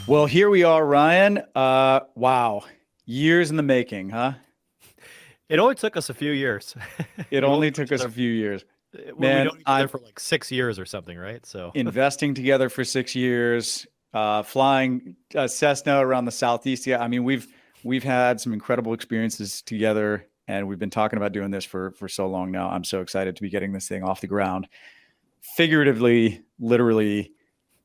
Well, here we are, Ryan. Wow. Years in the making, huh? It only took us a few years. It We've only only known took each us other. a few years. Well, we Man, know each other I'm for like 6 years or something, right? So, investing together for 6 years, flying Cessna around the Southeast. Yeah, I mean, we've had some incredible experiences together, and we've been talking about doing this for so long now. I'm so excited to be getting this thing off the ground, figuratively, literally.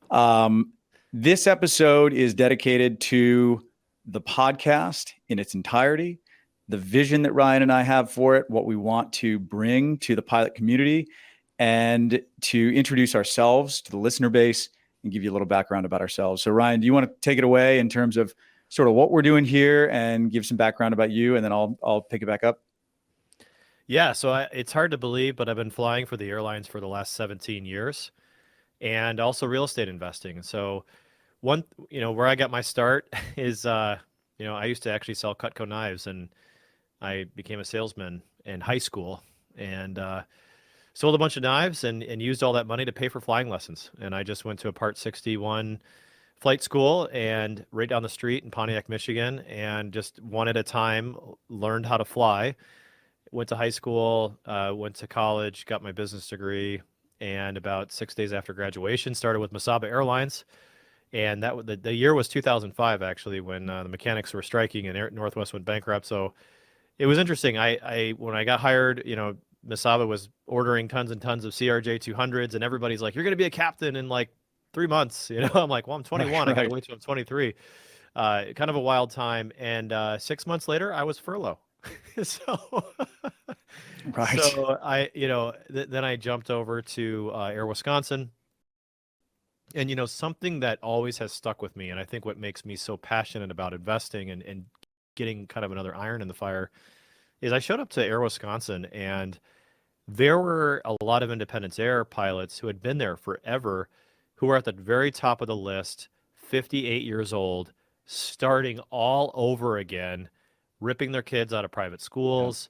Um, this episode is dedicated to the podcast in its entirety, the vision that Ryan and I have for it, what we want to bring to the pilot community, and to introduce ourselves to the listener base and give you a little background about ourselves. So, Ryan, do you want to take it away in terms of sort of what we're doing here and give some background about you, and then I'll pick it back up. yeah, it's hard to believe, but I've been flying for the airlines for the last 17 years and also real estate investing. So, one, where I got my start is, I used to actually sell Cutco knives and I became a salesman in high school and sold a bunch of knives and used all that money to pay for flying lessons. And I just went to a Part 61 flight school and right down the street in Pontiac, Michigan, and just one at a time learned how to fly. Went to high school, went to college, got my business degree, and about 6 days after graduation, started with Masaba Airlines. And the year was 2005, actually, when the mechanics were striking and Northwest went bankrupt. So it was interesting. I when I got hired, Masaba was ordering tons and tons of CRJ 200s, and everybody's like, "You're going to be a captain in like 3 months." I'm like, "Well, I'm Right, 21. I got to right, wait till I'm 23." Kind of a wild time. And 6 months later, I was furloughed. so, right. then I jumped over to Air Wisconsin. And, something that always has stuck with me, and I think what makes me so passionate about investing and getting kind of another iron in the fire is I showed up to Air Wisconsin and there were a lot of Independence Air pilots who had been there forever, who were at the very top of the list, 58 years old, starting all over again, ripping their kids out of private Yeah. schools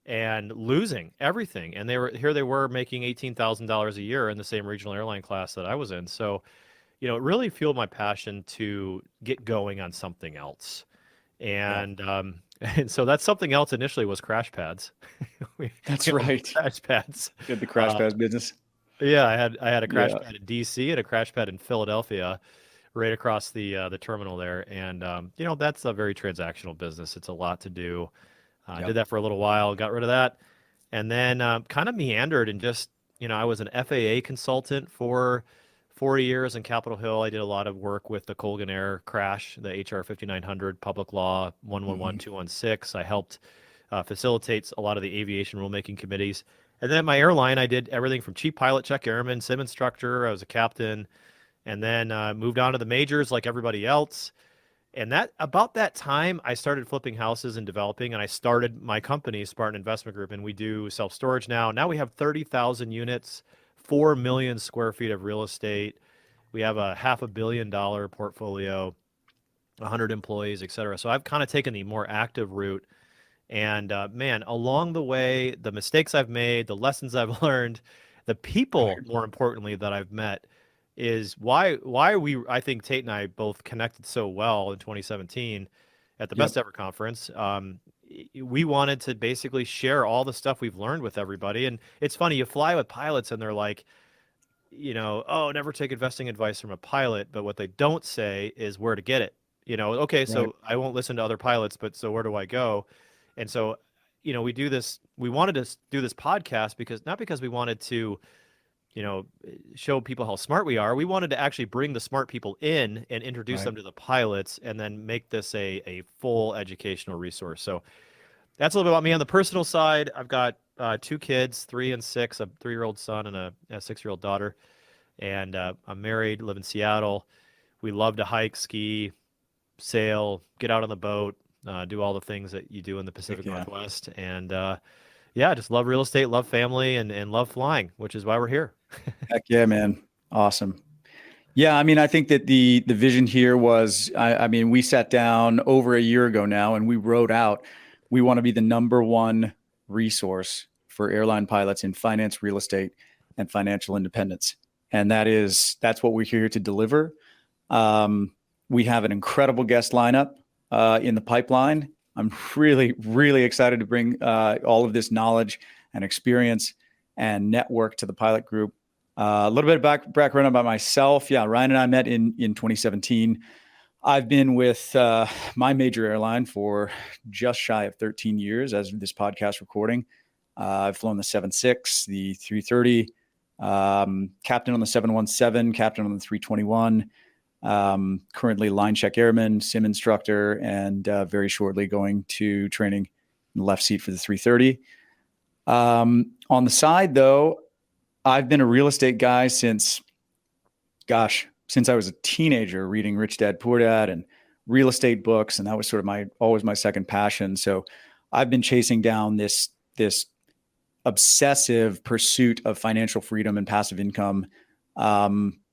and losing everything. And they were making $18,000 a year in the same regional airline class that I was in. So, it really fueled my passion to get going on something else. Yeah, And and so that's something else initially was crash pads. We that's owned right. crash pads. You had the crash Uh, pads business. yeah, I had a crash Yeah, pad in DC and a crash pad in Philadelphia, right across the terminal there. And that's a very transactional business. It's a lot to do. yeah. Did that for a little while, got rid of that, and then kind of meandered and just I was an FAA consultant for 4 years in Capitol Hill. I did a lot of work with the Colgan Air crash, the HR 5900 Public Law Hmm. 111216. I helped facilitate a lot of the aviation rulemaking committees. And then at my airline, I did everything from chief pilot, check airman, sim instructor. I was a captain, and then moved on to the majors like everybody else. And that about that time, I started flipping houses and developing, and I started my company, Spartan Investment Group, and we do self storage now. Now we have 30,000 units, 4 million square feet of real estate. We have a $500 million portfolio, 100 employees, et cetera. So I've kind of taken the more active route. And man, along the way, the mistakes I've made, the lessons I've learned, the people, Right, more importantly, that I've met is why we I think Tate and I both connected so well in 2017 at the yep. Best Ever Conference. We wanted to basically share all the stuff we've learned with everybody. And it's funny, you fly with pilots and they're like, oh, never take investing advice from a pilot. But what they don't say is where to get it. Okay, Right. so I won't listen to other pilots, but so where do I go? And so, we wanted to do this podcast because not because we wanted to, show people how smart we are. We wanted to actually bring the smart people in and introduce Right. them to the pilots and then make this a full educational resource. So that's a little bit about me on the personal side. I've got two kids, 3 and 6, a 3-year-old son and a 6-year-old daughter. And I'm married, live in Seattle. We love to hike, ski, sail, get out on the boat, do all the things that you do in the Heck Pacific yeah. Northwest. And yeah, just love real estate, love family, and love flying, which is why we're here. Heck yeah, man. Awesome. Yeah, I mean, I think that the vision here was, I mean, we sat down over a year ago now and we wrote out we want to be the number one resource for airline pilots in finance, real estate, and financial independence. And that's what we're here to deliver. Um, we have an incredible guest lineup in the pipeline. I'm really, really excited to bring all of this knowledge and experience and network to the pilot group. A little bit of background about myself. Yeah, Ryan and I met in 2017. I've been with my major airline for just shy of 13 years as of this podcast recording. I've flown the 76, the 330, captain on the 717, captain on the 321, currently line check airman, sim instructor, and very shortly going to training in the left seat for the 330. On the side, though, I've been a real estate guy since I was a teenager, reading Rich Dad Poor Dad and real estate books, and that was sort of always my second passion. So I've been chasing down this obsessive pursuit of financial freedom and passive income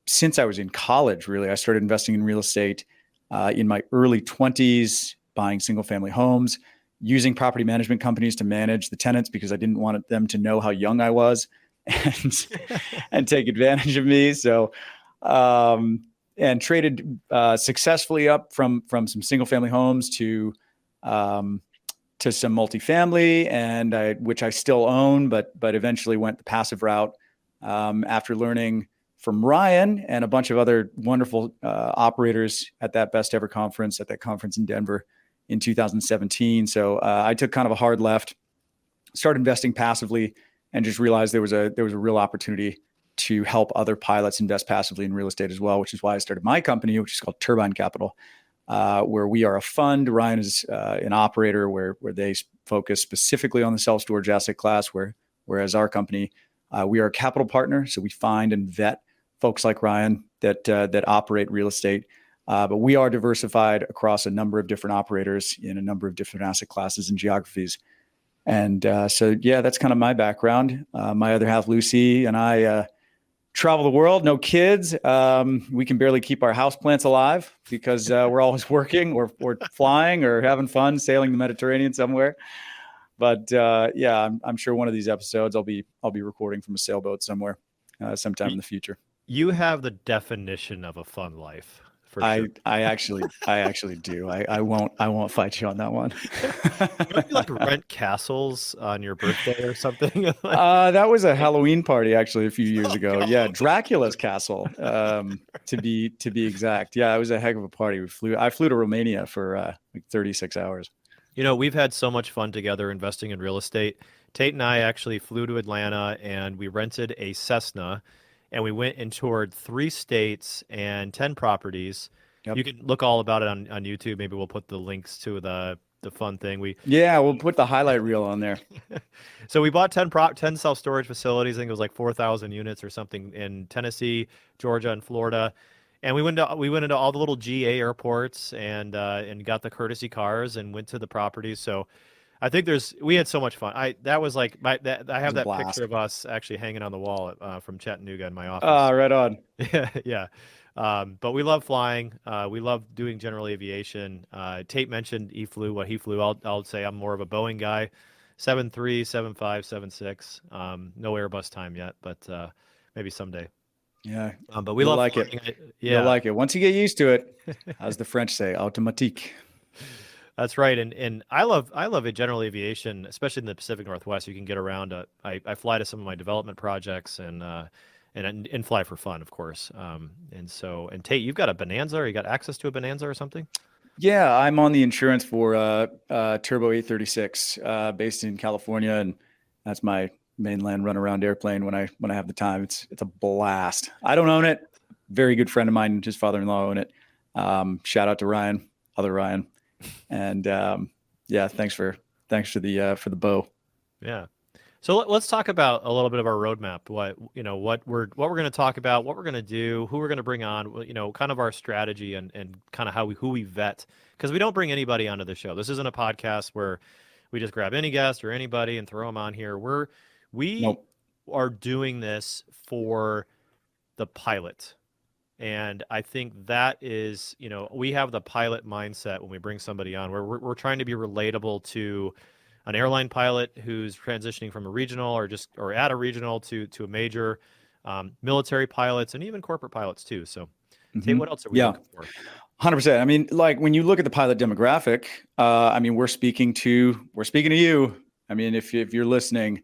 since I was in college. Really, I started investing in real estate in my early 20s, buying single family homes, using property management companies to manage the tenants because I didn't want them to know how young I was and take advantage of me. So, and traded successfully up from some single family homes to some multifamily, and which I still own, but eventually went the passive route after learning from Ryan and a bunch of other wonderful operators at that best ever conference, at that conference in Denver in 2017. So I took kind of a hard left, started investing passively, and just realized there was a real opportunity to help other pilots invest passively in real estate as well, which is why I started my company, which is called Turbine Capital, where we are a fund. Ryan is an operator where they focus specifically on the self-storage asset class, whereas our company, we are a capital partner. So we find and vet folks like Ryan that operate real estate. But we are diversified across a number of different operators in a number of different asset classes and geographies. And so, yeah, that's kind of my background. My other half, Lucy, and I travel the world, no kids. We can barely keep our houseplants alive because we're always working or flying or having fun sailing the Mediterranean somewhere. But yeah, I'm sure one of these episodes I'll be recording from a sailboat somewhere sometime in the future. You have the definition of a fun life. Sure. I actually do. I won't fight you on that one. Don't you like rent castles on your birthday or something? That was a Halloween party actually a few years ago. God. Yeah, Dracula's castle, to be exact. Yeah, it was a heck of a party. I flew to Romania for like 36 hours. You know, we've had so much fun together investing in real estate. Tait and I actually flew to Atlanta and we rented a Cessna. And we went and toured 3 states and 10 properties. Yep. You can look all about it on YouTube. Maybe we'll put the links to the fun thing. We'll put the highlight reel on there. So we bought 10 self-storage facilities. I think it was like 4,000 units or something in Tennessee, Georgia, and Florida. And we went into all the little GA airports and got the courtesy cars and went to the properties. So I think we had so much fun. I have that picture of us actually hanging on the wall from Chattanooga in my office. Right on. Yeah. But we love flying. We love doing general aviation. Tait mentioned what he flew. I'll say I'm more of a Boeing guy, 73, 75, 76. No Airbus time yet, but maybe someday. Yeah. But we love like it. Yeah. You'll like it. Once you get used to it, as the French say, automatique. That's right, and I love general aviation, especially in the Pacific Northwest. You can get around. I fly to some of my development projects and fly for fun, of course. And Tait, you've got a Bonanza, or you got access to a Bonanza or something? Yeah, I'm on the insurance for Turbo 836, based in California, and that's my mainland runaround airplane when I have the time. It's a blast. I don't own it. Very good friend of mine, his father-in-law own it. Shout out to Ryan, other Ryan. And yeah, thanks for the bow. Yeah. So let's talk about a little bit of our roadmap. What we're going to talk about, what we're going to do, who we're going to bring on. Kind of our strategy and kind of who we vet, because we don't bring anybody onto the show. This isn't a podcast where we just grab any guest or anybody and throw them on here. We are doing this for the pilot. And I think that is, we have the pilot mindset when we bring somebody on, where we're trying to be relatable to an airline pilot who's transitioning from a regional or at a regional to a major, military pilots, and even corporate pilots too. So Tate, what else are we Yeah. looking for? 100%. I mean, like when you look at the pilot demographic, I mean, we're speaking to you. I mean, if you're listening,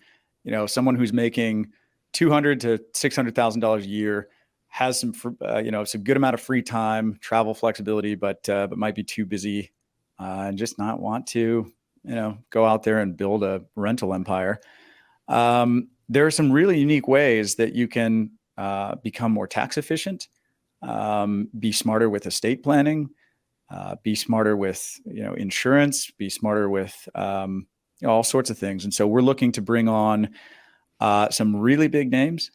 someone who's making $200,000 to $600,000 a year, has some, some good amount of free time, travel flexibility, but might be too busy and just not want to, go out there and build a rental empire. There are some really unique ways that you can become more tax efficient, be smarter with estate planning, be smarter with insurance, be smarter with all sorts of things. And so we're looking to bring on some really big names.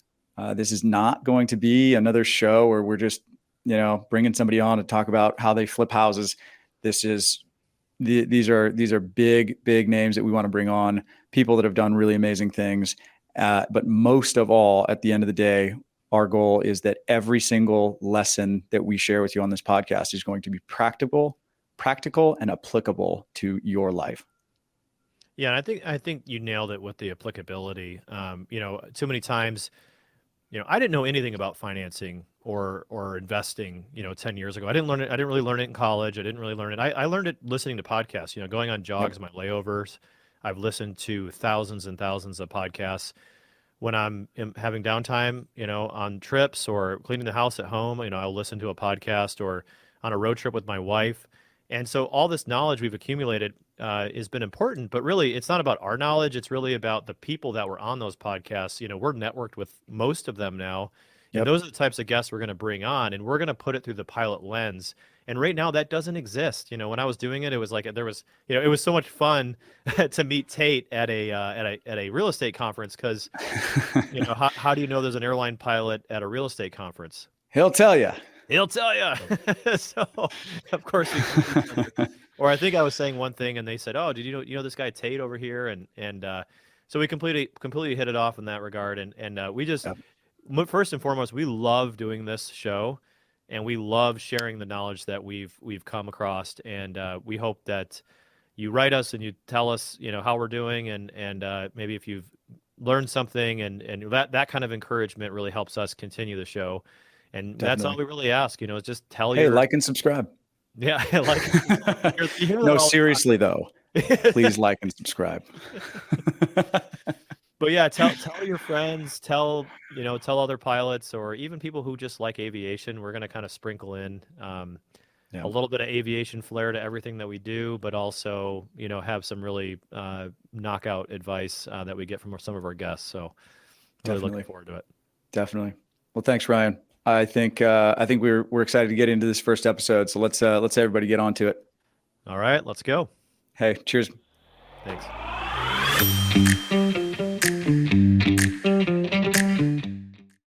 This is not going to be another show where we're just bringing somebody on to talk about how they flip houses. These are big names that we want to bring on, people that have done really amazing things. But most of all, at the end of the day, our goal is that every single lesson that we share with you on this podcast is going to be practical and applicable to your life. Yeah, and I think you nailed it with the applicability. Too many times, I didn't know anything about financing or investing, 10 years ago. I didn't learn it. I didn't really learn it in college. I didn't really learn it. I learned it listening to podcasts, going on jogs, my layovers. I've listened to thousands and thousands of podcasts. When I'm having downtime, on trips or cleaning the house at home, I'll listen to a podcast, or on a road trip with my wife. And so all this knowledge we've accumulated has been important, but really it's not about our knowledge. It's really about the people that were on those podcasts. We're networked with most of them now. And those are the types of guests we're going to bring on, and we're going to put it through the pilot lens. And right now that doesn't exist. When I was doing it, it was like it was so much fun to meet Tate at a real estate conference, because how do you know there's an airline pilot at a real estate conference? He'll tell you. So of course or I think I was saying one thing and they said, "Oh, did you know this guy Tate over here?" And so we completely hit it off in that regard. And we just first and foremost, we love doing this show. And we love sharing the knowledge that we've come across, and we hope that you write us and you tell us, how we're doing, and maybe if you've learned something, and that kind of encouragement really helps us continue the show. And That's all we really ask, is just tell Hey, like and subscribe. Yeah, like. No, seriously though, please like and subscribe. But yeah, tell your friends, tell other pilots, or even people who just like aviation. We're going to kind of sprinkle in a little bit of aviation flair to everything that we do, but also, have some really knockout advice that we get from some of our guests. So really looking forward to it. Definitely. Well, thanks, Ryan. I think we're excited to get into this first episode. So let's everybody get on to it. All right, let's go. Hey, cheers. Thanks.